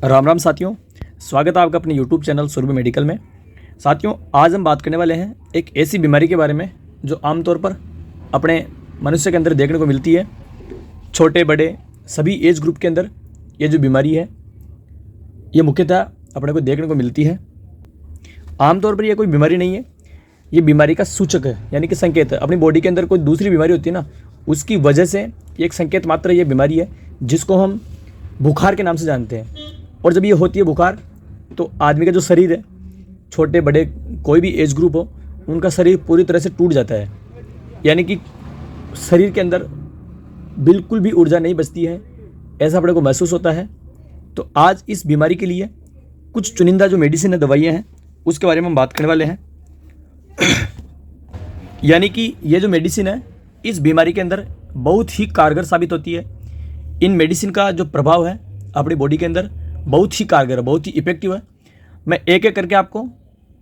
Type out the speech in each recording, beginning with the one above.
राम राम साथियों, स्वागत है आपका अपने YouTube चैनल सुरभि मेडिकल में। साथियों, आज हम बात करने वाले हैं एक ऐसी बीमारी के बारे में जो आमतौर पर अपने मनुष्य के अंदर देखने को मिलती है। छोटे बड़े सभी एज ग्रुप के अंदर ये जो बीमारी है ये मुख्यतः अपने को देखने को मिलती है। आमतौर पर यह कोई बीमारी नहीं है, ये बीमारी का सूचक है, यानी कि संकेत है। अपनी बॉडी के अंदर कोई दूसरी बीमारी होती है ना, उसकी वजह से एक संकेत मात्र ये बीमारी है जिसको हम बुखार के नाम से जानते हैं। और जब ये होती है बुखार, तो आदमी का जो शरीर है, छोटे बड़े कोई भी एज ग्रुप हो, उनका शरीर पूरी तरह से टूट जाता है, यानी कि शरीर के अंदर बिल्कुल भी ऊर्जा नहीं बचती है, ऐसा अपने को महसूस होता है। तो आज इस बीमारी के लिए कुछ चुनिंदा जो मेडिसिन है, दवाइयाँ हैं, उसके बारे में हम बात करने वाले हैं। यानी कि ये जो मेडिसिन है इस बीमारी के अंदर बहुत ही कारगर साबित होती है। इन मेडिसिन का जो प्रभाव है अपनी बॉडी के अंदर बहुत ही कारगर है, बहुत ही इफेक्टिव है। मैं एक एक करके आपको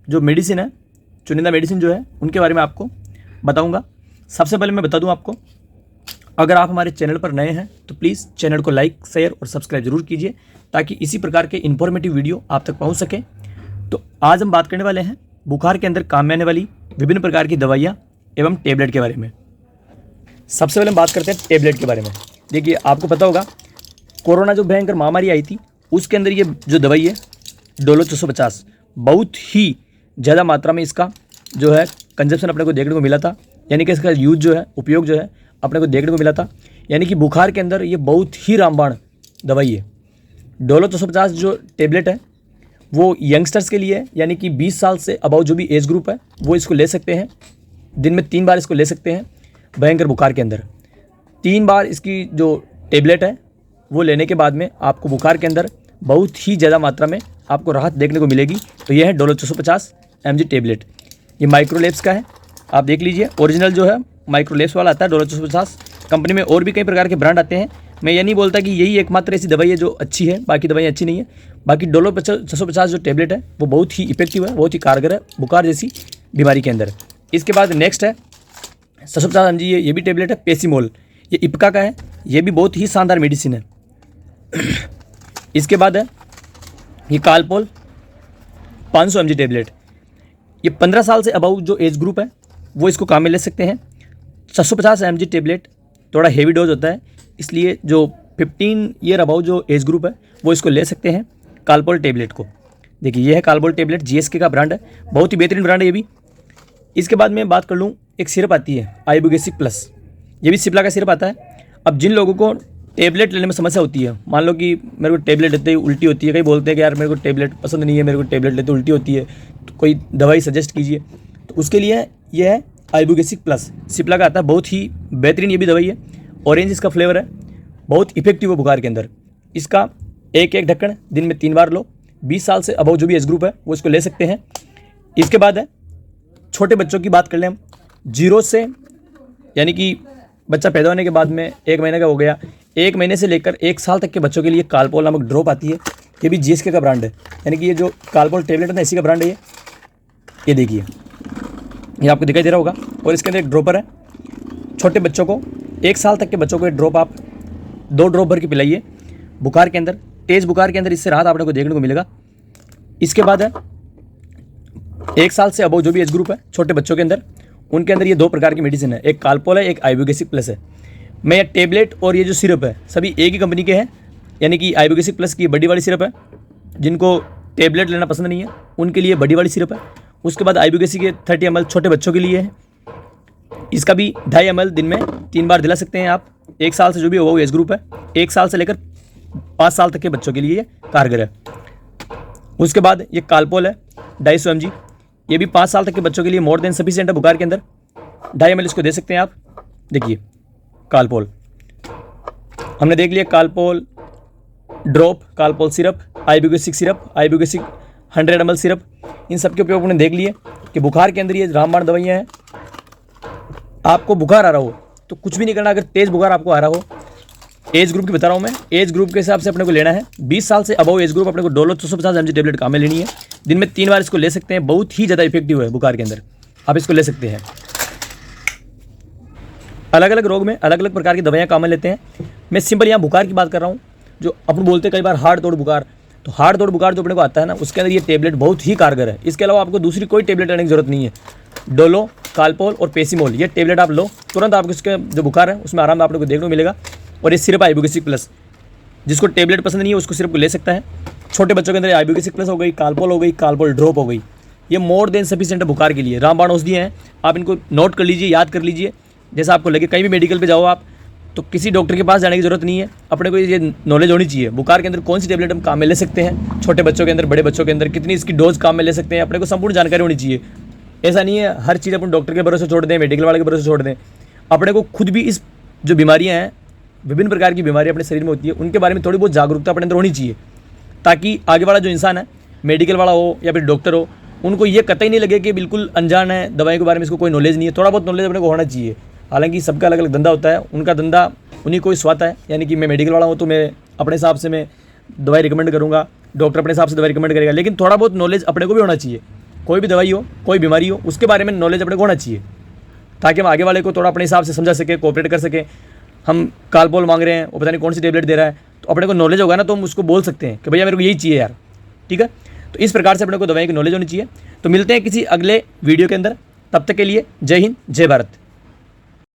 जो मेडिसिन है, चुनिंदा मेडिसिन जो है, उनके बारे में आपको बताऊंगा। सबसे पहले मैं बता दूं आपको, अगर आप हमारे चैनल पर नए हैं तो प्लीज़ चैनल को लाइक, शेयर और सब्सक्राइब जरूर कीजिए ताकि इसी प्रकार के इन्फॉर्मेटिव वीडियो आप तक पहुँच सके। तो आज हम बात करने वाले हैं बुखार के अंदर काम में आने वाली विभिन्न प्रकार की दवाइयाँ एवं टेबलेट के बारे में। सबसे पहले हम बात करते हैं टेबलेट के बारे में। देखिए, आपको पता होगा कोरोना जो भयंकर महामारी आई थी, उसके अंदर ये जो दवाई है डोलो 650 बहुत ही ज़्यादा मात्रा में इसका जो है कंजप्शन अपने को देखने को मिला था, यानी कि इसका यूज जो है, उपयोग जो है अपने को देखने को मिला था। यानी कि बुखार के अंदर ये बहुत ही रामबाण दवाई है। डोलो 650 जो टेबलेट है वो यंगस्टर्स के लिए है, यानी कि 20 साल से अबाउ जो भी एज ग्रुप है वो इसको ले सकते हैं। दिन में 3 बार इसको ले सकते हैं। भयंकर बुखार के अंदर 3 बार इसकी जो टेबलेट है वो लेने के बाद में आपको बुखार के अंदर बहुत ही ज़्यादा मात्रा में आपको राहत देखने को मिलेगी। तो यह है डोलो 650 mg टेबलेट। ये माइक्रोलेब्स का है, आप देख लीजिए। ओरिजिनल जो है माइक्रोलेब्स वाला आता है डोलो 650 कंपनी में। और भी कई प्रकार के ब्रांड आते हैं, मैं ये नहीं बोलता कि यही एकमात्र ऐसी दवाई है जो अच्छी है, बाकी दवाइयाँ अच्छी नहीं है। बाकी डोलो 650 जो टेबलेट है वो बहुत ही इफेक्टिव है, बहुत ही कारगर है बुखार जैसी बीमारी के अंदर। इसके बाद नेक्स्ट है 650 mg, ये भी टेबलेट है पेसीमोल, ये इप्का का है, ये भी बहुत ही शानदार मेडिसिन है। इसके बाद है ये कालपोल 500 mg टेबलेट। ये 15 साल से अबाउ जो एज ग्रुप है वो इसको काम में ले सकते हैं। 650 mg टेबलेट थोड़ा हेवी डोज होता है, इसलिए जो 15 ईयर अबाउ जो एज ग्रुप है वो इसको ले सकते हैं कालपोल टेबलेट को। देखिए, ये है कालपोल टेबलेट, GSK का ब्रांड है, बहुत ही बेहतरीन ब्रांड है ये भी। इसके बाद मैं बात कर लूँ, एक सिरप आती है आइबुगेसिक प्लस, ये भी सिप्ला का सिरप आता है। अब जिन लोगों को टेबलेट लेने में समस्या होती है, मान लो कि मेरे को टेबलेट लेते ही उल्टी होती है, कई बोलते हैं कि यार मेरे को टेबलेट पसंद नहीं है, मेरे को टेबलेट लेते उल्टी होती है, तो कोई दवाई सजेस्ट कीजिए। तो उसके लिए यह है आइबुगेसिक प्लस, सिप्ला का आता है, बहुत ही बेहतरीन ये भी दवाई है। ऑरेंज इसका फ्लेवर है, बहुत इफेक्टिव है बुखार के अंदर। इसका एक ढक्कन दिन में 3 बार लो। 20 साल से अबाउ जो भी एज ग्रुप है वो इसको ले सकते हैं। इसके बाद है छोटे बच्चों की बात कर लें हम, 0 से, यानी कि बच्चा पैदा होने के बाद में 1 महीने का हो गया, 1 महीने से लेकर 1 साल तक के बच्चों के लिए कालपोल नामक ड्रॉप आती है, ये भी GSK का ब्रांड है। यानी कि ये जो कालपोल टेबलेट है ना, इसी का ब्रांड है ये देखिए, ये आपको दिखाई दे रहा होगा। और इसके अंदर एक ड्रॉपर है, छोटे बच्चों को 1 साल तक के बच्चों को ये ड्रॉप आप 2 ड्रॉप भर के पिलाइए बुखार के अंदर, तेज़ बुखार के अंदर, इससे राहत आपने को देखने को मिलेगा। इसके बाद है 1 साल से अबाउ जो भी एज ग्रुप है छोटे बच्चों के अंदर, उनके अंदर ये 2 प्रकार की मेडिसिन है, एक कालपोल है, एक आइबुगेसिक प्लस है। मैं ये टेबलेट और ये जो सिरप है सभी एक ही कंपनी के हैं, यानी कि आइबुगेसिक प्लस की बड़ी वाली सिरप है, जिनको टेबलेट लेना पसंद नहीं है उनके लिए बड़ी वाली सिरप है। उसके बाद आइबुगेसिक के 30 ml छोटे बच्चों के लिए है, इसका भी 2.5 ml दिन में 3 बार दिला सकते हैं आप। 1 साल से जो भी वो एज ग्रुप है, 1 साल से लेकर 5 साल तक के बच्चों के लिए ये कारगर है। उसके बाद ये कालपोल है 250 mg, ये भी 5 साल तक के बच्चों के लिए मोर देन सफिशिएंट है बुखार के अंदर, 2.5 ml इसको दे सकते हैं आप। देखिए कालपोल हमने देख लिया, Calpol drop, Calpol syrup, Ibugesic syrup, Ibugesic 100 ml syrup, इन सब के उपयोग हमने देख लिए कि बुखार के अंदर ये रामबाण दवाइयाँ हैं। आपको बुखार आ रहा हो तो कुछ भी नहीं करना, अगर तेज़ बुखार आपको आ रहा हो, एज ग्रुप की बता रहा हूँ मैं, एज ग्रुप के हिसाब से अपने को लेना है। 20 साल से अबाउ एज ग्रुप अपने को डोलो 650 mg टेबलेट काम में लेनी है, दिन में 3 बार इसको ले सकते हैं, बहुत ही ज़्यादा इफेक्टिव है बुखार के अंदर, आप इसको ले सकते हैं। अलग अलग रोग में अलग अलग प्रकार की दवाइयाँ काम में लेते हैं। मैं सिंपल यहाँ बुखार की बात कर रहा हूँ, जो अपन बोलते हैं कई बार हार्ड तोड़ बुखार, तो हार्ड तोड़ बुखार जो अपने को आता है ना, उसके अंदर ये टेबलेट बहुत ही कारगर है। इसके अलावा आपको दूसरी कोई टेबलेट लेने की जरूरत नहीं है। डोलो, कालपोल और पेसीमोल, ये टेबलेट आप लो, तुरंत आपको इसके जो बुखार है उसमें आराम आपको देखने को मिलेगा। और ये सिर्फ आइबुप्रोफेन प्लस, जिसको टेबलेट पसंद नहीं है उसको सिर्फ ले सकता है। छोटे बच्चों के अंदर आइबुप्रोफेन प्लस हो गई, कालपोल हो गई, कालपोल ड्रॉप हो गई, ये मोर देन सफिशिएंट है बुखार के लिए। रामबाण औषधि हैं, आप इनको नोट कर लीजिए, याद कर लीजिए, जैसा आपको लगे। कहीं भी मेडिकल पे जाओ आप, तो किसी डॉक्टर के पास जाने की जरूरत नहीं है, अपने को ये नॉलेज होनी चाहिए बुखार के अंदर कौन सी टेबलेट हम काम में ले सकते हैं, छोटे बच्चों के अंदर, बड़े बच्चों के अंदर कितनी इसकी डोज काम में ले सकते हैं, अपने को संपूर्ण जानकारी होनी चाहिए। ऐसा नहीं है हर चीज़ अपन डॉक्टर के भरोसे छोड़ दें, मेडिकल वाले के भरोसे छोड़ दें। अपने को खुद भी इस जो बीमारियाँ हैं, विभिन्न प्रकार की बीमारियाँ अपने शरीर में होती है, उनके बारे में थोड़ी बहुत जागरूकता अपने अंदर होनी चाहिए, ताकि आगे वाला जो इंसान है, मेडिकल वाला हो या फिर डॉक्टर हो, उनको ये कतई नहीं लगे कि बिल्कुल अनजान है, दवाई के बारे में इसको कोई नॉलेज नहीं है। थोड़ा बहुत नॉलेज अपने को होना चाहिए। हालांकि सबका अलग अलग धंधा होता है, उनका धंधा उन्हीं को ही स्वाता है। यानी कि मैं मेडिकल वाला हूँ तो मैं अपने हिसाब से मैं दवाई रिकमेंड करूँगा, डॉक्टर अपने हिसाब से दवाई रिकमेंड करेगा, लेकिन थोड़ा बहुत नॉलेज अपने को भी होना चाहिए। कोई भी दवाई हो, कोई बीमारी हो, उसके बारे में नॉलेज अपने को होना चाहिए, ताकि हम आगे वाले को थोड़ा अपने हिसाब से समझा सके, कोऑपरेट कर सके। हम कालपोल मांग रहे हैं, वो पता नहीं कौन सी टेबलेट दे रहा है, तो अपने को नॉलेज होगा ना, तो हम उसको बोल सकते हैं कि भैया मेरे को यही चाहिए यार, ठीक है। तो इस प्रकार से अपने को दवाई की नॉलेज होनी चाहिए। तो मिलते हैं किसी अगले वीडियो के अंदर, तब तक के लिए जय हिंद, जय भारत।